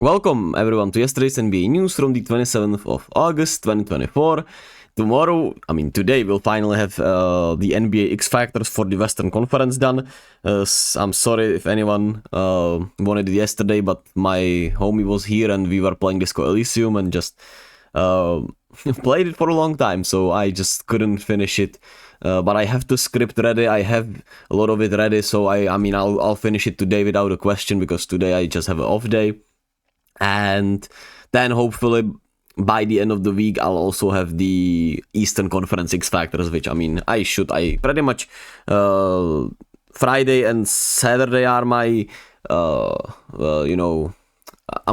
Welcome everyone to yesterday's NBA news from the 27th of August 2024. Today we'll finally have the NBA X Factors for the Western Conference done. I'm sorry if anyone wanted it yesterday, but my homie was here and we were playing Disco Elysium and just played it for a long time, so I just couldn't finish it. But I have the script ready, I have a lot of it ready, so I'll finish it today without a question, because today I just have an off day. And then hopefully by the end of the week I'll also have the Eastern Conference X Factors, which I pretty much Friday and Saturday are my I'm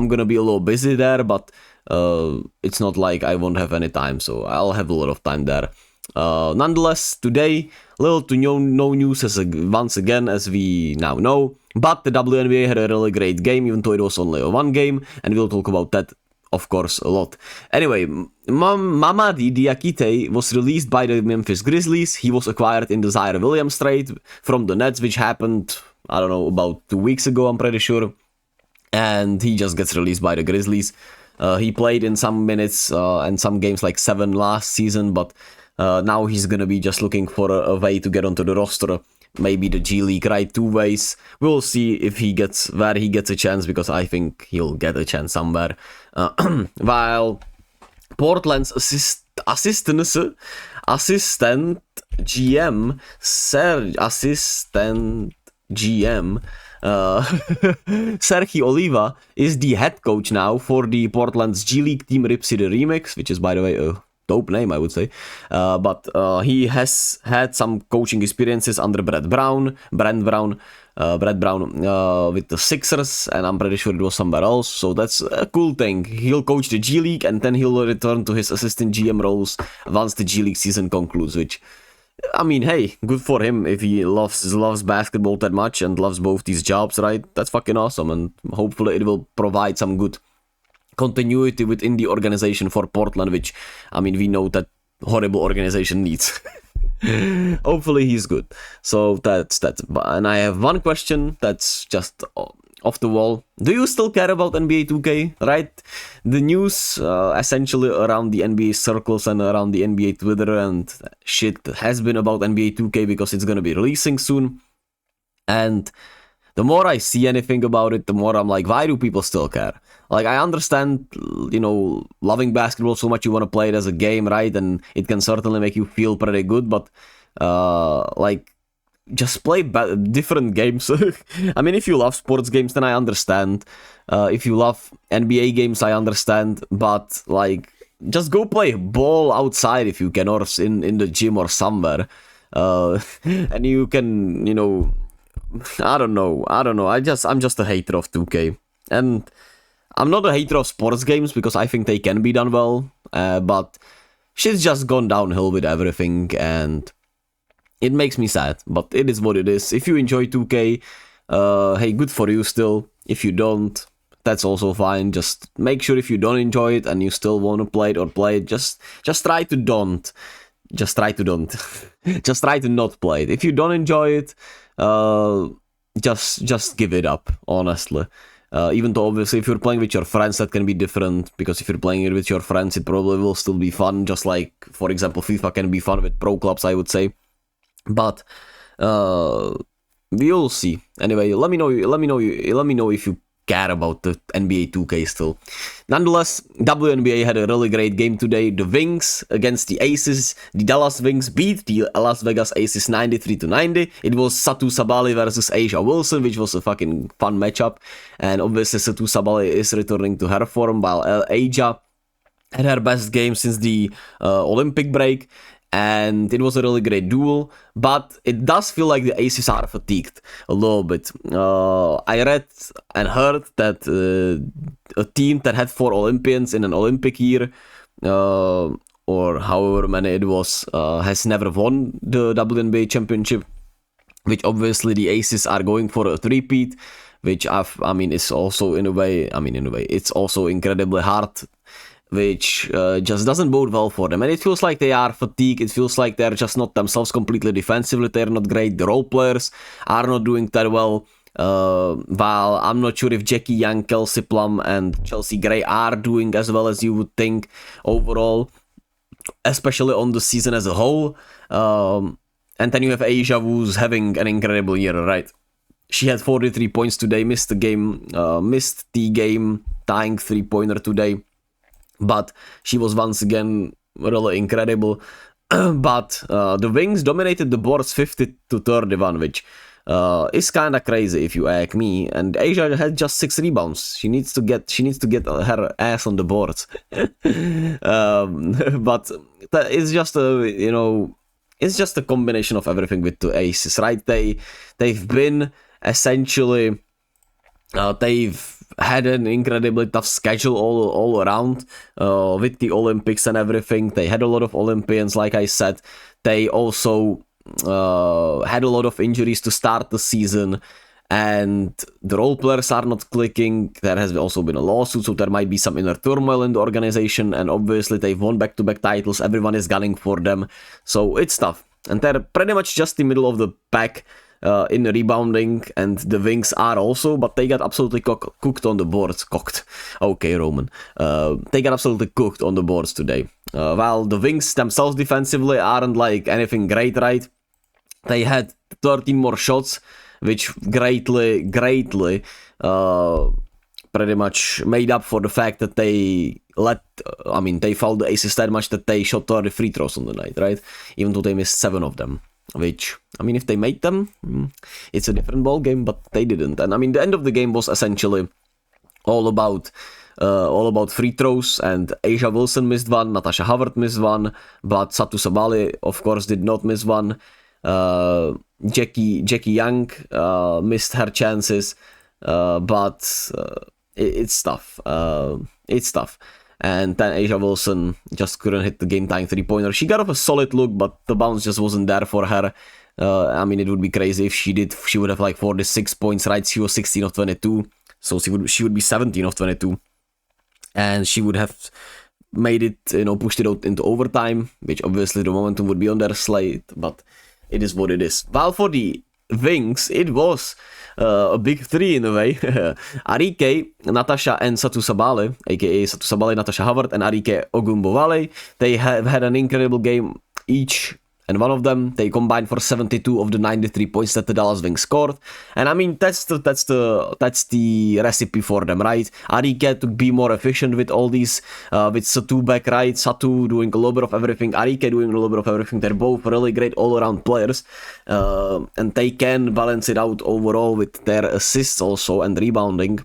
gonna be a little busy there, but it's not like I won't have any time, so I'll have a lot of time there. Nonetheless, today, little to no news once again, as we now know, but the WNBA had a really great game, even though it was only a one game, and we'll talk about that, of course, a lot. Anyway, Mamadi Diakite was released by the Memphis Grizzlies. He was acquired in the Zaire Williams trade from the Nets, which happened, I don't know, about 2 weeks ago, I'm pretty sure, and he just gets released by the Grizzlies. He played in some minutes and some games, like 7 last season, but now he's gonna be just looking for a way to get onto the roster. Maybe the G League, right? 2 ways. We'll see if he gets a chance, because I think he'll get a chance somewhere. While Portland's assistant GM, Sergio Oliva is the head coach now for the Portland's G League team Rip City Remix, which is, by the way, a dope name, I would say. But he has had some coaching experiences under Brett Brown with the Sixers, and I'm pretty sure it was somewhere else. So that's a cool thing. He'll coach the G League, and then he'll return to his assistant GM roles once the G League season concludes, which, I mean, hey, good for him if he loves basketball that much and loves both these jobs, right? That's fucking awesome, and hopefully it will provide some good continuity within the organization for Portland, which, I mean, we know that horrible organization needs. Hopefully he's good. So that's and I have one question that's just off the wall. Do you still care about NBA 2K, right? The news essentially around the NBA circles and around the NBA Twitter and shit has been about NBA 2K, because it's gonna be releasing soon. And the more I see anything about it, the more I'm like, why do people still care? Like, I understand, loving basketball so much, you want to play it as a game, right? And it can certainly make you feel pretty good, but, just play different games. I mean, if you love sports games, then I understand. If you love NBA games, I understand. But, just go play ball outside if you can, or in the gym or somewhere. And you can, I don't know. I'm just a hater of 2K. And I'm not a hater of sports games, because I think they can be done well, but shit's just gone downhill with everything, and it makes me sad, but it is what it is. If you enjoy 2K, hey, good for you still. If you don't, that's also fine. Just make sure if you don't enjoy it and you still want to play it, just try to don't. Just try to don't. Just try to not play it. If you don't enjoy it, just give it up, honestly. Even though obviously if you're playing with your friends, that can be different, because if you're playing it with your friends, it probably will still be fun, just like, for example, FIFA can be fun with pro clubs, I would say. But we'll see. Anyway, let me know if you care about the NBA 2K still. Nonetheless, WNBA had a really great game today. The Wings against the Aces. The Dallas Wings beat the Las Vegas Aces 93-90. It was Satou Sabally versus Asia Wilson, which was a fucking fun matchup. And obviously Satou Sabally is returning to her form, while Asia had her best game since the Olympic break. And it was a really great duel, but it does feel like the Aces are fatigued a little bit. I read and heard that a team that had 4 Olympians in an Olympic year, or however many it was, has never won the WNBA championship, which obviously the Aces are going for a three-peat, which is also in a way, it's also incredibly hard, which just doesn't bode well for them. And it feels like they are fatigued. It feels like they're just not themselves completely defensively. They're not great. The role players are not doing that well. While I'm not sure if Jackie Young, Kelsey Plum, and Chelsea Gray are doing as well as you would think overall, especially on the season as a whole. And then you have Asia, who's having an incredible year, right? She had 43 points today, missed the game tying 3-pointer today, but she was once again really incredible. But the Wings dominated the boards 50-31, which is kind of crazy if you ask me. And Asia had just 6 rebounds. She needs to get her ass on the boards. But it's just it's just a combination of everything with the Aces, right? They've been essentially they've had an incredibly tough schedule all around with the Olympics and everything. They had a lot of Olympians, like I said. They also had a lot of injuries to start the season, and the role players are not clicking. There has also been a lawsuit, so there might be some inner turmoil in the organization, and obviously they've won back-to-back titles. Everyone is gunning for them, so it's tough. And they're pretty much just the middle of the pack in rebounding, and the Wings are also, but they got absolutely cooked on the boards. Okay, Roman. They got absolutely cooked on the boards today. While the Wings themselves defensively aren't like anything great, right? They had 13 more shots, which greatly pretty much made up for the fact that they fouled the Aces that much that they shot 30 free throws on the night, right? Even though they missed 7 of them. Which, if they made them, it's a different ball game, but they didn't. And the end of the game was essentially all about free throws, and Asia Wilson missed one, Natasha Howard missed one, but Satou Sabally, of course, did not miss one. Jackie Young missed her chances, but it's tough. It's tough. And then Asia Wilson just couldn't hit the game-tying 3-pointer. She got off a solid look, but the bounce just wasn't there for her. It would be crazy if she did. She would have like 46 points, right? She was 16 of 22, so she would be 17 of 22, and she would have made it, pushed it out into overtime, which obviously the momentum would be on their slate, but it is what it is. While for the Wings, it was a big 3 in a way. Arike, Natasha, and Satou Sabally, aka Satou Sabally, Natasha Howard, and Arike Ogunbowale, they have had an incredible game each, and one of them, they combined for 72 of the 93 points that the Dallas Wings scored. And that's the recipe for them, right? Arike to be more efficient with all these, with Satou back, right? Satou doing a little bit of everything, Arike doing a little bit of everything. They're both really great all-around players, and they can balance it out overall with their assists also and rebounding.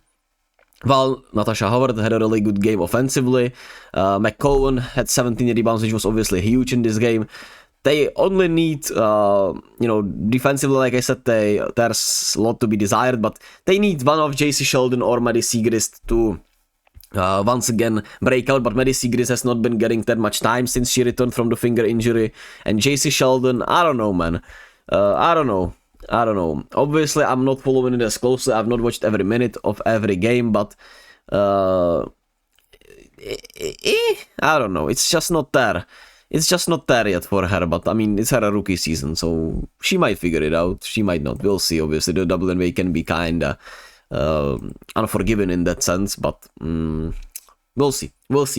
While Natasha Howard had a really good game offensively, McCowan had 17 rebounds, which was obviously huge in this game. They only need, defensively, like I said, there's a lot to be desired, but they need one of JC Sheldon or Maddie Siegrist to once again break out, but Maddie Siegrist has not been getting that much time since she returned from the finger injury, and JC Sheldon, I don't know, man. I don't know. Obviously, I'm not following it as closely. I've not watched every minute of every game, but I don't know. It's just not there. It's just not there yet for her, but it's her rookie season, so she might figure it out. She might not. We'll see. Obviously, the WNBA can be kinda unforgiving in that sense, but we'll see.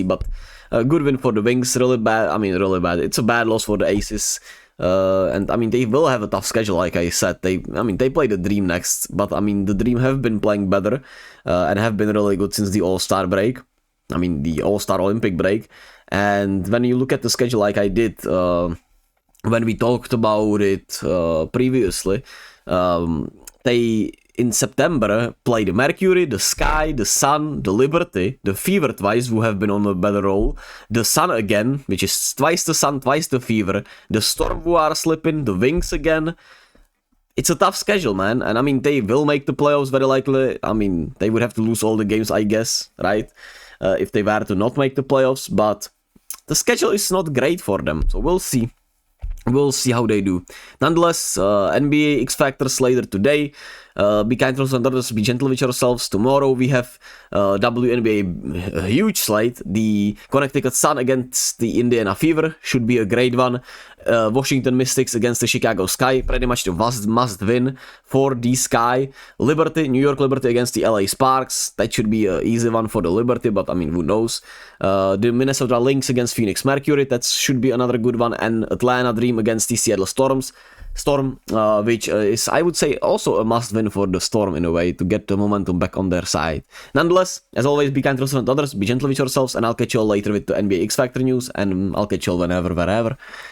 But a good win for the Wings. Really bad. Really bad. It's a bad loss for the Aces. And they will have a tough schedule, like I said. They play the Dream next, but the Dream have been playing better and have been really good since the All-Star break. The All-Star Olympic break. And when you look at the schedule, like I did when we talked about it previously, they in September play the Mercury, the Sky, the Sun, the Liberty, the Fever twice, who have been on a better roll, the Sun again, which is twice the Sun, twice the Fever, the Storm, who are slipping, the Wings again. It's a tough schedule, man, and they will make the playoffs very likely. They would have to lose all the games, I guess, right? If they were to not make the playoffs, but the schedule is not great for them, so we'll see. We'll see how they do. Nonetheless, NBA X Factors later today. Be kind to others, be gentle with yourselves. Tomorrow we have WNBA, a huge slate. The Connecticut Sun against the Indiana Fever should be a great one. Washington Mystics against the Chicago Sky, pretty much the must win for the Sky. Liberty, New York Liberty against the LA Sparks, that should be an easy one for the Liberty, but I mean, who knows. The Minnesota Lynx against Phoenix Mercury, that should be another good one. And Atlanta Dream against the Seattle Storm, which is, I would say, also a must win for the Storm in a way to get the momentum back on their side. Nonetheless, as always, be kind to others, be gentle with yourselves, and I'll catch you all later with the NBA X Factor news, and I'll catch you all whenever, wherever.